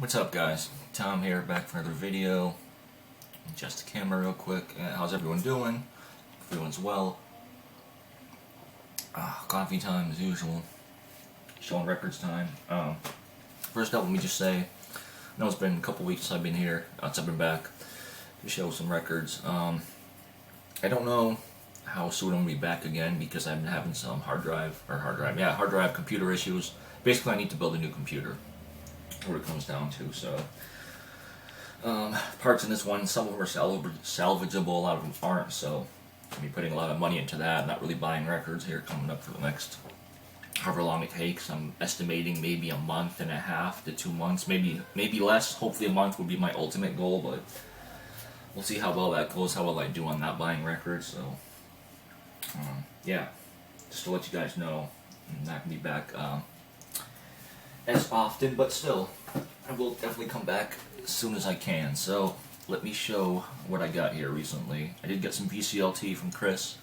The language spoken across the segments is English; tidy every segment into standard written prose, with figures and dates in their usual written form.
What's up, guys? Tom here, back for another video. Adjust the camera real quick. How's everyone doing? Everyone's well. Coffee time as usual. Showing records time. First up, let me just say, I know it's been a couple weeks since I've been here, since I've been back to show some records. I don't know how soon I'm going to be back again because I've been having some hard drive computer issues. Basically, I need to build a new computer. What it comes down to. So parts in this one, some of them are salvageable, a lot of them aren't, so I'll be putting a lot of money into that, not really buying records here coming up for the next however long it takes. I'm estimating maybe a month and a half to 2 months, maybe less. Hopefully a month would be my ultimate goal, but we'll see how well that goes, how well I do on not buying records. So yeah, just to let you guys know, I'm not going to be back as often, but still, I will definitely come back as soon as I can. So let me show what I got here recently. I did get some VCLT from Chris,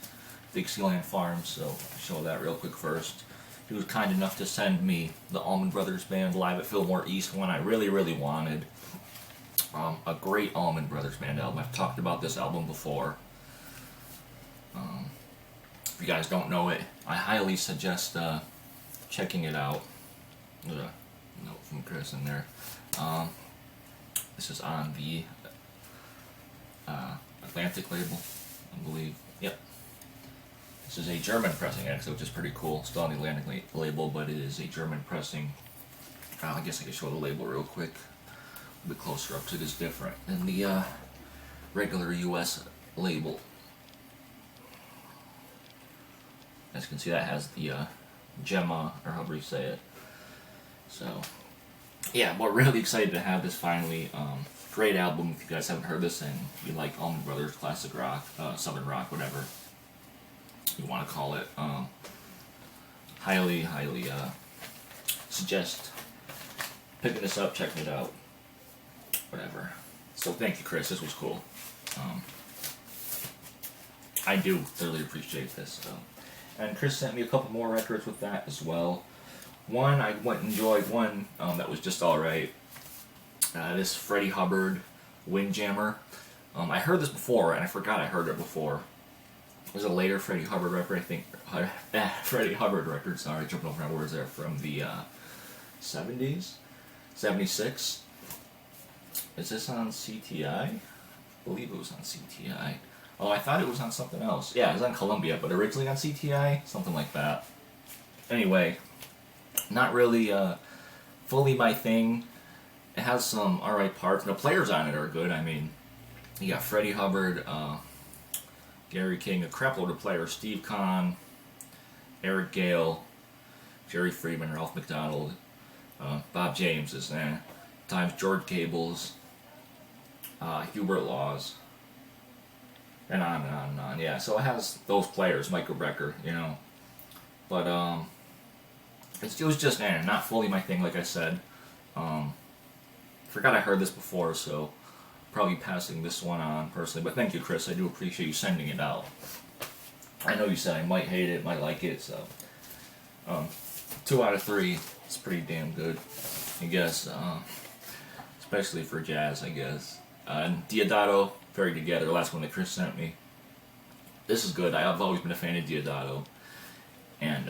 VCLT Farms, so I'll show that real quick first. He was kind enough to send me the Allman Brothers Band live at Fillmore East, one I really wanted. A great Allman Brothers Band album. I've talked about this album before. If you guys don't know it, I highly suggest checking it out. There's a note from Chris in there. This is on the Atlantic label, I believe. Yep. This is a German pressing, actually, which is pretty cool. Still on the Atlantic label, but it is a German pressing. I guess I could show the label real quick, a bit closer up, because it is different than the regular US label. As you can see, that has the Gemma, or however you say it. So, yeah, we're really excited to have this finally. Great album. If you guys haven't heard this and you like Allman Brothers, classic rock, southern rock, whatever you want to call it, highly suggest picking this up, checking it out, whatever. So thank you, Chris. This was cool. I do thoroughly appreciate this. So. And Chris sent me a couple more records with that as well. One, I went and enjoyed one that was just alright. This Freddie Hubbard Windjammer. I heard this before, and I forgot I heard it before. It was a later Freddie Hubbard record, I think. Freddie Hubbard record, sorry, jumping over my words there, from the 70s? 76? Is this on CTI? I believe it was on CTI. Oh, I thought it was on something else. Yeah, it was on Columbia, but originally on CTI? Something like that. Anyway, not really fully my thing. It has some alright parts, and the players on it are good. I mean, you got Freddie Hubbard, Gary King, a crapload of players, Steve Kahn, Eric Gale, Jerry Friedman, Ralph McDonald, Bob James is there, times George Gables, Hubert Laws, and on and on and on. Yeah, so it has those players, Michael Brecker, you know, but it was just not fully my thing, like I said. Forgot I heard this before, so probably passing this one on personally. But thank you, Chris. I do appreciate you sending it out. I know you said I might hate it, might like it, so 2 out of 3 is pretty damn good, I guess. Especially for jazz, I guess. And Diodato, Very Together, the last one that Chris sent me. This is good. I've always been a fan of Diodato, and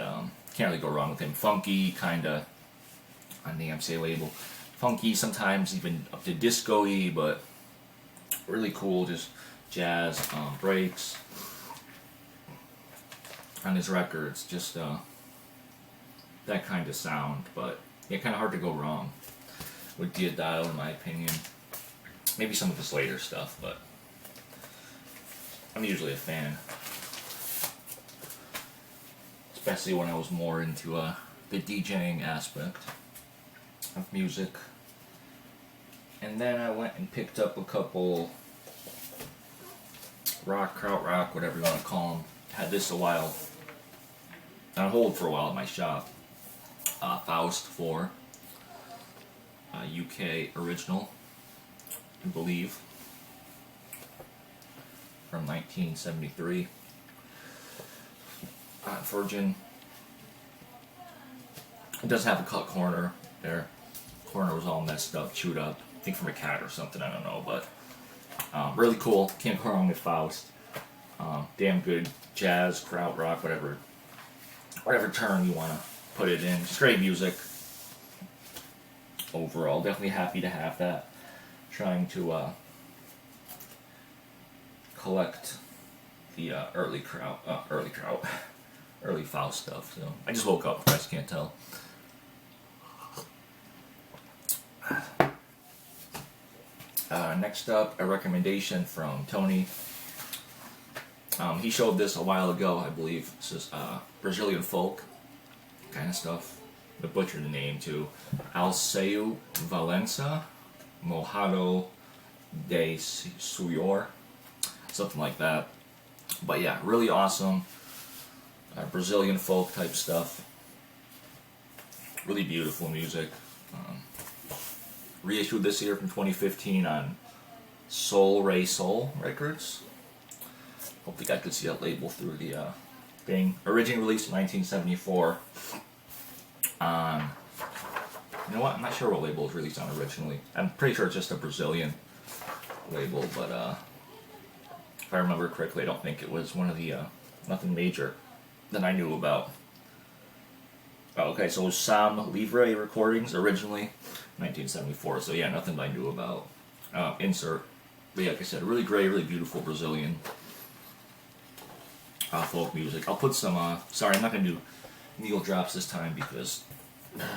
can't really go wrong with him. Funky, kinda, on the MCA label. Funky, sometimes even up to disco-y, but really cool, just jazz, breaks on his records, just that kind of sound, but yeah, kind of hard to go wrong with Diodato, in my opinion. Maybe some of his later stuff, but I'm usually a fan. Especially when I was more into the DJing aspect of music. And then I went and picked up a couple krautrock, whatever you want to call them. Had this a while, on hold for a while at my shop. Faust 4, UK original, I believe, from 1973. Virgin. It does have a cut corner there. corner was all messed up, chewed up. I think from a cat or something, I don't know, but really cool. Can't go wrong with Faust. Damn good jazz, krautrock, whatever term you want to put it in. Just great music. Overall, definitely happy to have that. Trying to collect the early Faust stuff. So I just woke up. You guys can't tell. Next up, a recommendation from Tony. He showed this a while ago, I believe. This is Brazilian folk kind of stuff. I butchered the name too. Alceu Valença, Mojado de Suyor, something like that. But yeah, really awesome. Brazilian folk type stuff. Really beautiful music. Reissued this year from 2015 on Soul Ray Soul Records. Hope you guys could see that label through the thing. Originally released in 1974 on, you know what, I'm not sure what label it was released on originally. I'm pretty sure it's just a Brazilian label, but if I remember correctly, I don't think it was one of the, nothing major that I knew about. Oh, okay, so it was Sam Livre Recordings originally, 1974, so yeah, nothing I knew about. Insert. But yeah, like I said, really great, really beautiful Brazilian folk music. I'll put some, sorry, I'm not going to do needle drops this time because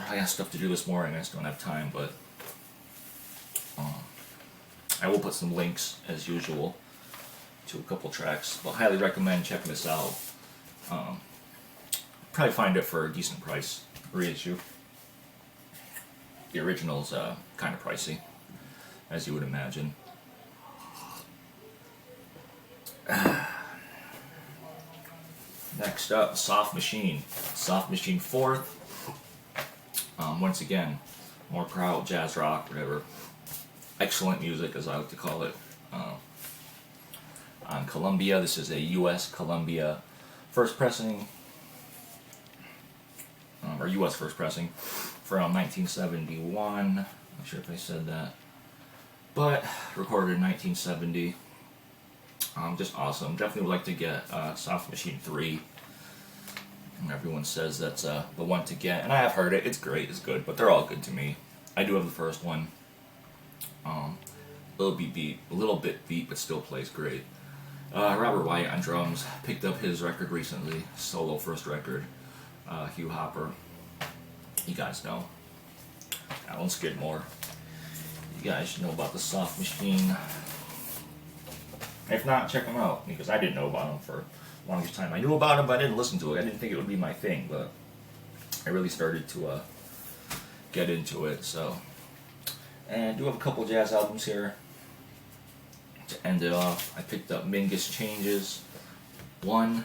I got stuff to do this morning, I just don't have time, but I will put some links, as usual, to a couple tracks, but highly recommend checking this out. Probably find it for a decent price, reissue. The original's kind of pricey, as you would imagine. Next up, Soft Machine. Soft Machine 4th. Once again, more kraut, jazz rock, whatever. Excellent music, as I like to call it. On Columbia, this is a U.S. Columbia first pressing, or U.S. first pressing, from 1971. Not sure if I said that, but recorded in 1970. Just awesome. Definitely would like to get Soft Machine 3. Everyone says that's the one to get, and I have heard it. It's great, it's good, but they're all good to me. I do have the first one. A little bit beat, but still plays great. Robert Wyatt on drums. Picked up his record recently, solo first record. Hugh Hopper. You guys know. Alan Skidmore. You guys should know about the Soft Machine. If not, check them out, because I didn't know about them for the longest time. I knew about them, but I didn't listen to it. I didn't think it would be my thing, but I really started to get into it. So, and I do have a couple jazz albums here to end it off. I picked up Mingus Changes 1.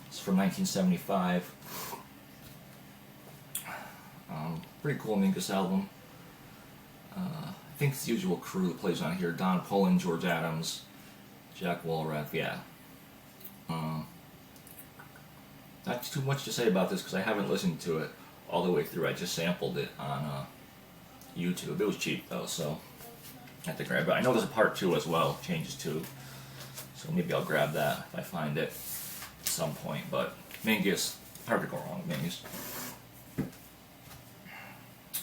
It's from 1975. Pretty cool Mingus album. I think it's the usual crew that plays on here. Don Pullen, George Adams, Jack Walrath, yeah. Not too much to say about this because I haven't listened to it all the way through. I just sampled it on YouTube. It was cheap though, so I have to grab it. I know there's a part 2 as well, Changes 2. So maybe I'll grab that if I find it at some point. But Mingus, hard to go wrong with Mingus.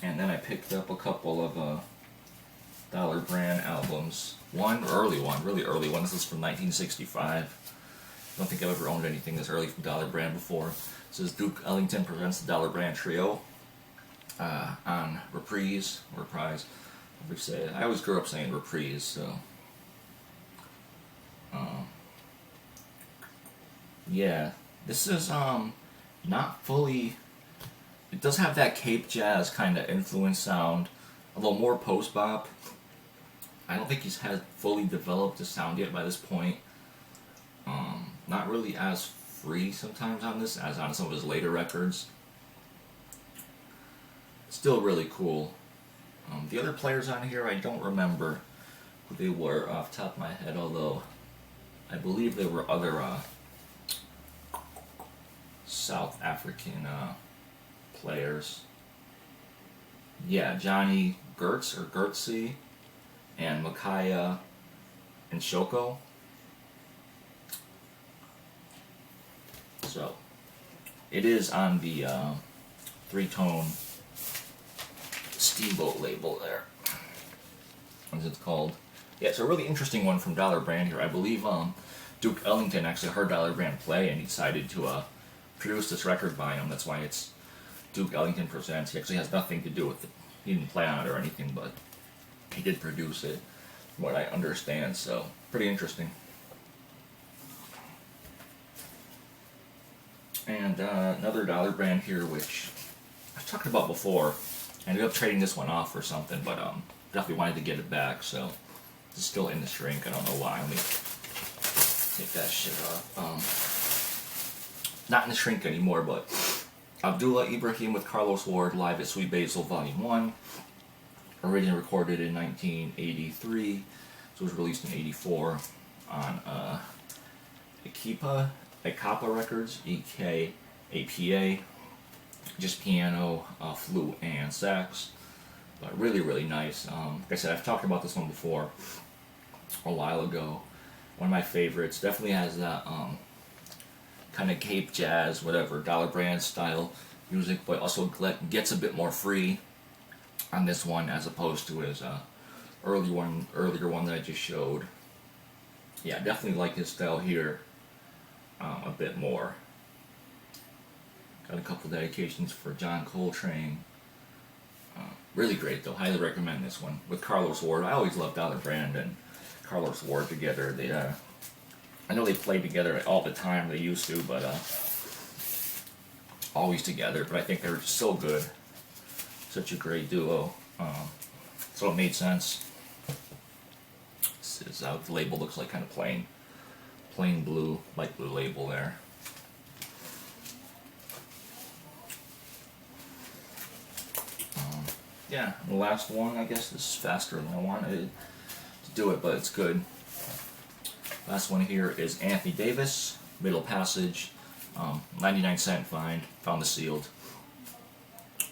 And then I picked up a couple of Dollar Brand albums. One really early one. This is from 1965. I don't think I've ever owned anything this early from Dollar Brand before. This is Duke Ellington presents the Dollar Brand Trio on Reprise. I always grew up saying Reprise, so yeah. This is not fully. It does have that Cape Jazz kind of influence sound, a little more post-bop. I don't think he's had fully developed his sound yet by this point. Not really as free sometimes on this as on some of his later records. Still really cool. The other players on here, I don't remember who they were off the top of my head, although I believe there were other South African players. yeah, Johnny Gertz or Gertzy and Micaiah and Shoko. So it is on the three-tone Steamboat label there. What is it called? Yeah, it's a really interesting one from Dollar Brand here. I believe Duke Ellington actually heard Dollar Brand play and he decided to produce this record by him. That's why it's Duke Ellington Presents. He actually has nothing to do with it. He didn't play on it or anything, but he did produce it, from what I understand. So, pretty interesting. And another Dollar Brand here, which I've talked about before. I ended up trading this one off for something, but definitely wanted to get it back, so it's still in the shrink. I don't know why. Let me take that shit off. Not in the shrink anymore, but Abdullah Ibrahim with Carlos Ward live at Sweet Basil Volume 1. Originally recorded in 1983, so it was released in 84 on Ekapa Records, EKAPA. Just piano, flute, and sax. But really, really nice. Like I said, I've talked about this one before a while ago. One of my favorites. Definitely has that kind of Cape Jazz, whatever, Dollar Brand style music, but also gets a bit more free on this one as opposed to his earlier one that I just showed. Yeah, definitely like his style here a bit more. Got a couple dedications for John Coltrane. Really great though. Highly recommend this one with Carlos Ward. I always loved Dollar Brand and Carlos Ward together. They, I know they played together all the time. They used to, but always together. But I think they were just so good. Such a great duo. So it made sense. This is how the label looks like, kind of plain blue, light blue label there. Yeah, the last one, I guess this is faster than I wanted to do it, but it's good. Last one here is Anthony Davis, Middle Passage, 99-cent find, found the sealed.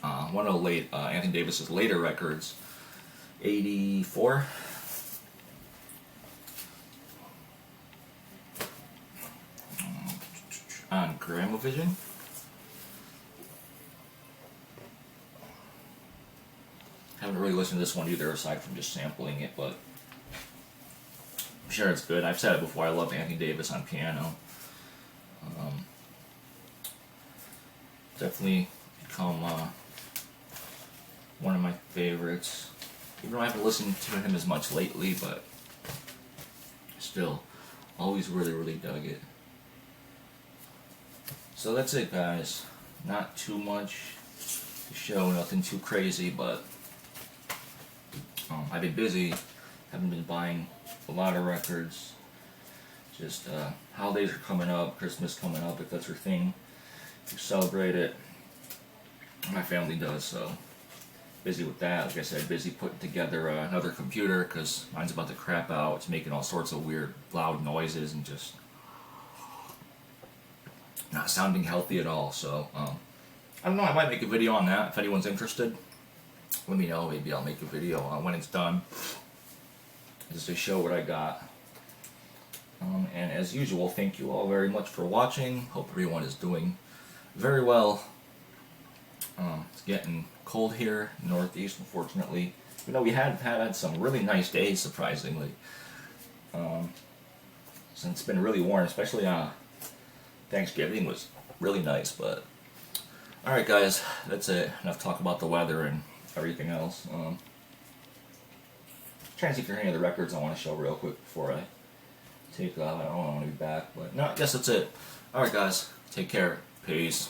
One of the late Anthony Davis's later records, 84. On Gramovision. Haven't really listened to this one either, aside from just sampling it, but I'm sure it's good. I've said it before, I love Anthony Davis on piano. Definitely become one of my favorites. Even though I haven't listened to him as much lately, but still, always really, really dug it. So that's it, guys. Not too much to show, nothing too crazy, but I've been busy, haven't been buying a lot of records. Just holidays are coming up, Christmas coming up, if that's your thing. You celebrate it. My family does, so busy with that. Like I said, busy putting together another computer because mine's about to crap out. It's making all sorts of weird, loud noises and just not sounding healthy at all. So I don't know. I might make a video on that if anyone's interested. Let me know. Maybe I'll make a video when it's done, just to show what I got. And as usual, thank you all very much for watching. Hope everyone is doing very well. It's getting cold here in the Northeast, unfortunately. You know, we had some really nice days, surprisingly. Since it's been really warm, especially Thanksgiving was really nice. But alright, guys, that's it. Enough talk about the weather and everything else. Trying to see if there are any other records I want to show real quick before I take off. I don't want to be back, but no, I guess that's it. Alright, guys, take care. Peace.